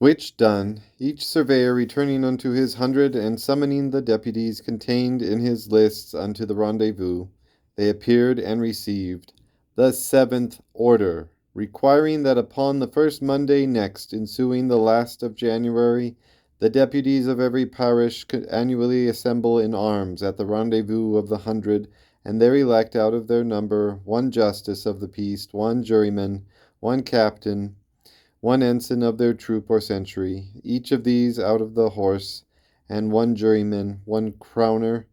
Which done, each surveyor returning unto his hundred, and summoning the deputies contained in his lists unto the rendezvous, they appeared and received the seventh order, requiring that upon the first Monday next ensuing the last of January, the deputies of every parish could annually assemble in arms at the rendezvous of the hundred, and there elect out of their number one justice of the peace, one juryman, one captain, one ensign of their troop or century, each of these out of the horse, and one juryman, one crowner,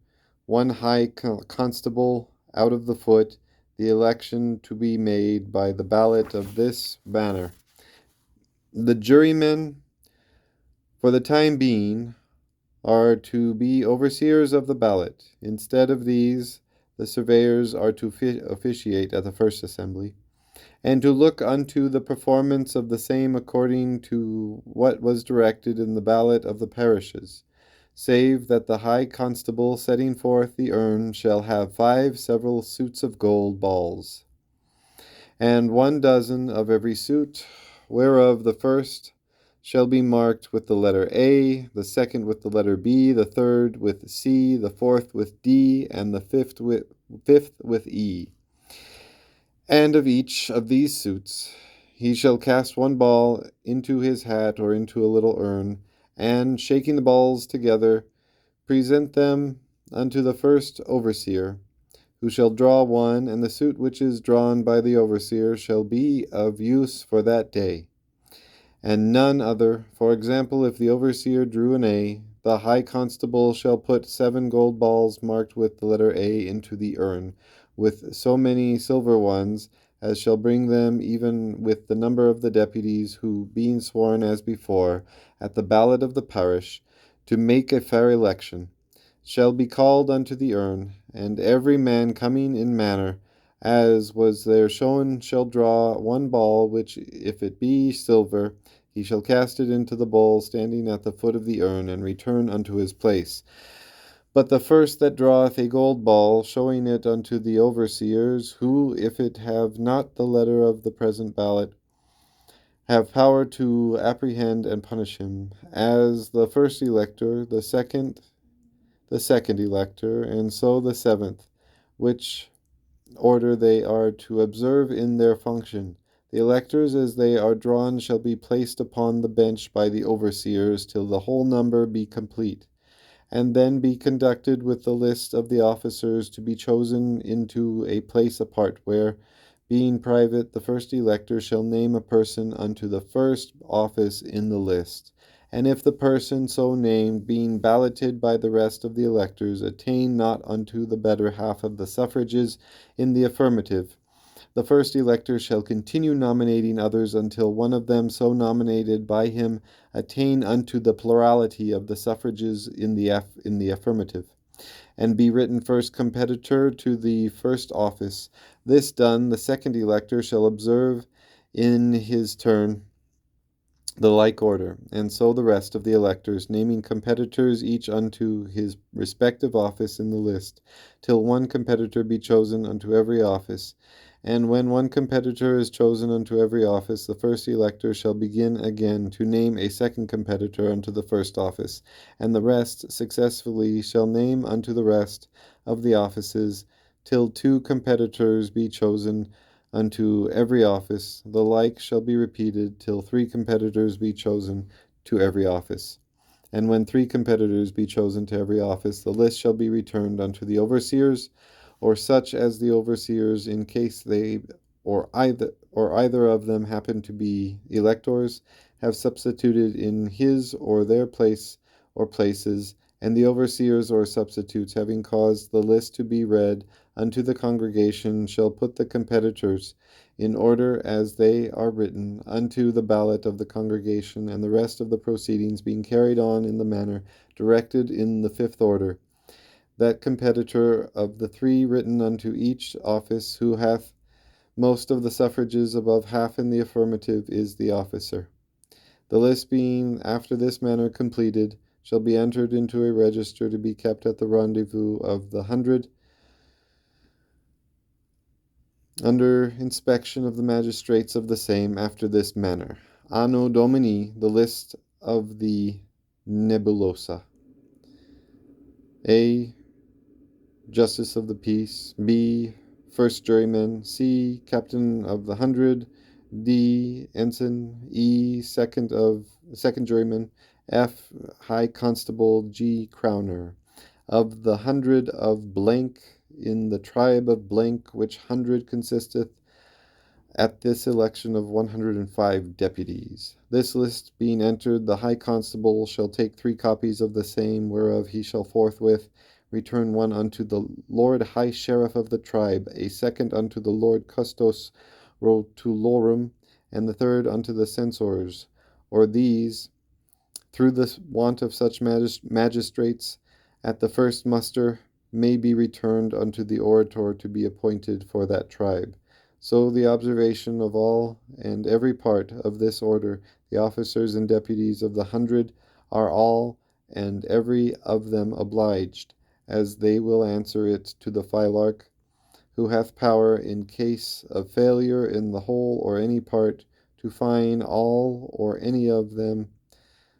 one high constable out of the foot, the election to be made by the ballot of this manner. The jurymen, for the time being, are to be overseers of the ballot. Instead of these, the surveyors are to officiate at the first assembly, and to look unto the performance of the same according to what was directed in the ballot of the parishes, save that the high constable setting forth the urn shall have 5 several suits of gold balls, and 1 dozen of every suit, whereof the first shall be marked with the letter A, the second with the letter B, the third with C, the fourth with D, and the fifth with E. And of each of these suits he shall cast 1 ball into his hat or into a little urn, and, shaking the balls together, present them unto the first overseer, who shall draw one, and the suit which is drawn by the overseer shall be of use for that day, and none other. For example, if the overseer drew an A, the high constable shall put 7 gold balls marked with the letter A into the urn, with so many silver ones as shall bring them even with the number of the deputies who, being sworn as before, at the ballot of the parish, to make a fair election, shall be called unto the urn, and every man coming in manner as was there shown shall draw 1 ball, which, if it be silver, he shall cast it into the bowl standing at the foot of the urn, and return unto his place. But the first that draweth a gold ball, showing it unto the overseers, who, if it have not the letter of the present ballot, have power to apprehend and punish him, as the first elector, the second elector, and so the seventh, which order they are to observe in their function. The electors, as they are drawn, shall be placed upon the bench by the overseers till the whole number be complete, and then be conducted with the list of the officers to be chosen into a place apart, where, being private, the first elector shall name a person unto the first office in the list. And if the person so named, being balloted by the rest of the electors, attain not unto the better half of the suffrages in the affirmative, the first elector shall continue nominating others until one of them so nominated by him attain unto the plurality of the suffrages in the affirmative, and be written first competitor to the first office. This done, the second elector shall observe in his turn the like order, and so the rest of the electors, naming competitors each unto his respective office in the list, till 1 competitor be chosen unto every office. And when 1 competitor is chosen unto every office, the first elector shall begin again to name a second competitor unto the first office, and the rest successively shall name unto the rest of the offices, till 2 competitors be chosen unto every office. The like shall be repeated till 3 competitors be chosen to every office. And when 3 competitors be chosen to every office, the list shall be returned unto the overseers, or such as the overseers, in case they or either of them happen to be electors, have substituted in his or their place or places, and the overseers or substitutes, having caused the list to be read unto the congregation, shall put the competitors in order as they are written unto the ballot of the congregation, and the rest of the proceedings being carried on in the manner directed in the 5th order. That competitor of the 3 written unto each office, who hath most of the suffrages above half in the affirmative, is the officer. The list being after this manner completed, shall be entered into a register to be kept at the rendezvous of the hundred, under inspection of the magistrates of the same, after this manner. Anno Domini, the list of the nebulosa. A. Justice of the Peace. B. First Juryman. C. Captain of the 100. D. Ensign. E. Second Juryman. F. High Constable. G. Crowner. Of the 100 of blank in the tribe of blank, which 100 consisteth, at this election of 105 deputies. This list being entered, the High Constable shall take 3 copies of the same, whereof he shall forthwith return one unto the Lord High Sheriff of the tribe, a second unto the Lord Custos Rotulorum, and the third unto the censors, or these, through the want of such magistrates, at the first muster, may be returned unto the orator to be appointed for that tribe. So the observation of all and every part of this order, the officers and deputies of the 100 are all and every of them obliged, as they will answer it to the Philarch, who hath power, in case of failure in the whole or any part, to fine all or any of them,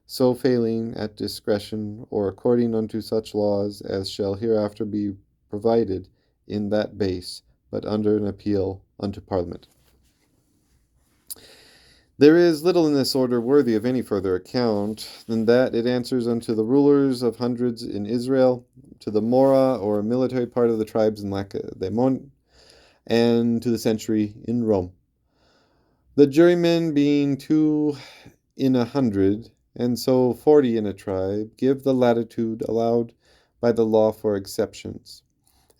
so failing at discretion, or according unto such laws as shall hereafter be provided in that base, but under an appeal unto Parliament. There is little in this order worthy of any further account than that it answers unto the rulers of hundreds in Israel, to the Mora or military part of the tribes in Lacedaemon, and to the century in Rome. The jurymen being 2 in 100, and so 40 in a tribe, give the latitude allowed by the law for exceptions.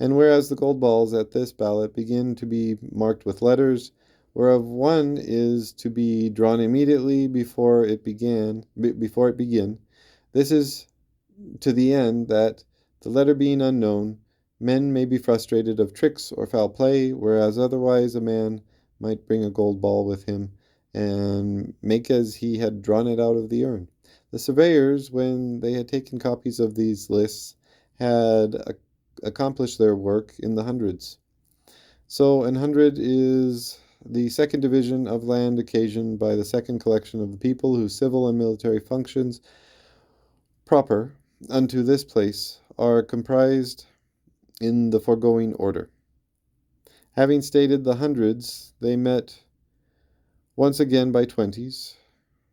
And whereas the gold balls at this ballot begin to be marked with letters, whereof one is to be drawn immediately before it begin, this is to the end that, the letter being unknown, men may be frustrated of tricks or foul play, whereas otherwise a man might bring a gold ball with him and make as he had drawn it out of the urn. The surveyors, when they had taken copies of these lists, had accomplished their work in the hundreds. So an 100 is the second division of land occasioned by the second collection of the people whose civil and military functions proper unto this place are comprised in the foregoing order. Having stated the hundreds, they met once again by 20s,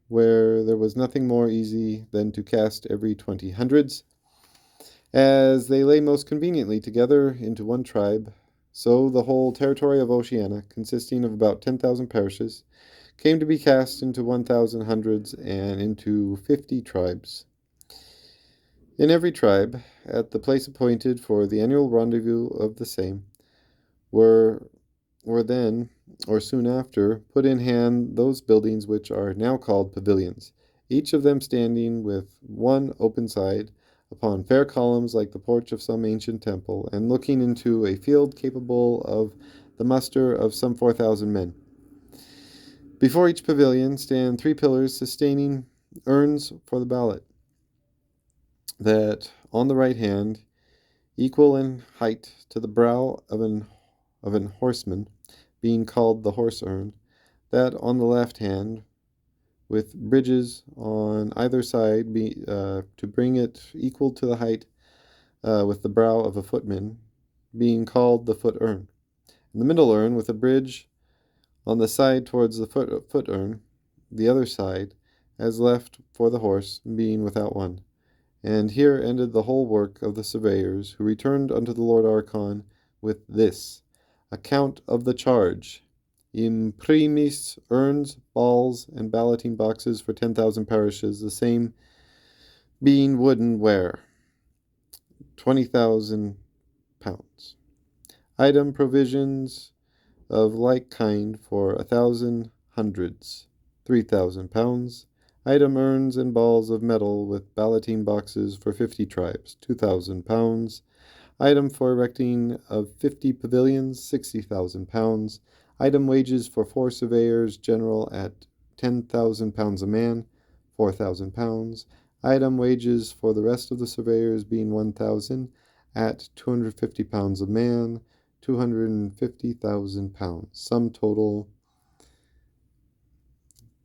where there was nothing more easy than to cast every 20 hundreds, as they lay most conveniently together into one tribe. So the whole territory of Oceana, consisting of about 10,000 parishes, came to be cast into 1,000 hundreds and into 50 tribes. In every tribe, at the place appointed for the annual rendezvous of the same, were then, or soon after, put in hand those buildings which are now called pavilions, each of them standing with one open side, upon fair columns like the porch of some ancient temple, and looking into a field capable of the muster of some 4,000 men. Before each pavilion stand 3 pillars sustaining urns for the ballot, that on the right hand, equal in height to the brow of an horseman, being called the horse urn, that on the left hand, with bridges on either side, to bring it equal to the height with the brow of a footman, being called the foot urn. And the middle urn, with a bridge on the side towards the foot urn, the other side, as left for the horse, being without one. And here ended the whole work of the surveyors, who returned unto the Lord Archon with this account of the charge: imprimis urns, balls, and balloting boxes for 10,000 parishes, the same being wooden ware, 20,000 pounds. Item provisions of like kind for 1,000 hundreds, 3,000 pounds. Item urns and balls of metal with balloting boxes for 50 tribes, 2,000 pounds. Item for erecting of 50 pavilions, 60,000 pounds. Item wages for 4 surveyors general at 10,000 pounds a man, 4,000 pounds. Item wages for the rest of the surveyors being 1,000 at 250 pounds a man, 250,000 pounds. Sum total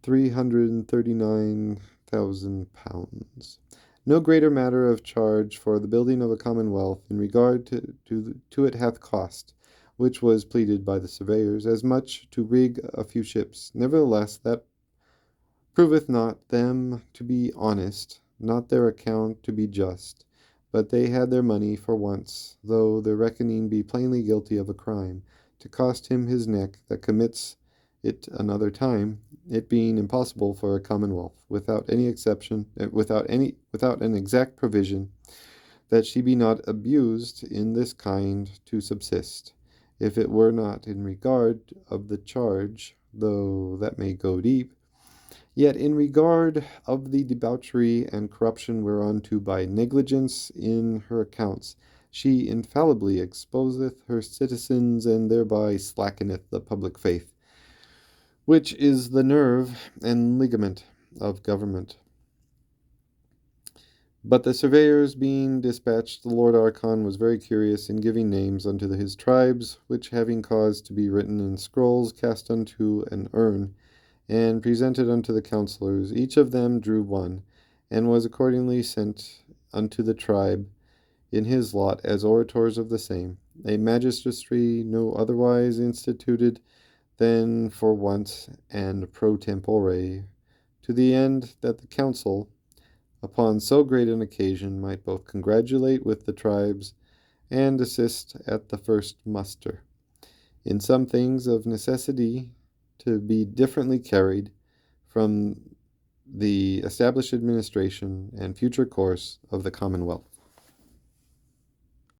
£339,000. No greater matter of charge for the building of a commonwealth in regard to it hath cost, which was pleaded by the surveyors, as much to rig a few ships. Nevertheless, that proveth not them to be honest, not their account to be just. But they had their money for once, though their reckoning be plainly guilty of a crime, to cost him his neck that commits it another time, it being impossible for a commonwealth, without any exception, without an exact provision, that she be not abused in this kind to subsist, if it were not in regard of the charge, though that may go deep, yet in regard of the debauchery and corruption whereunto by negligence in her accounts she infallibly exposeth her citizens, and thereby slackeneth the public faith, which is the nerve and ligament of government. But the surveyors being dispatched, the Lord Archon was very curious in giving names unto his tribes, which having caused to be written in scrolls cast unto an urn, and presented unto the councillors, each of them drew one, and was accordingly sent unto the tribe in his lot as orators of the same, a magistracy no otherwise instituted than for once and pro tempore, to the end that the council, upon so great an occasion, might both congratulate with the tribes and assist at the first muster, in some things of necessity to be differently carried from the established administration and future course of the Commonwealth.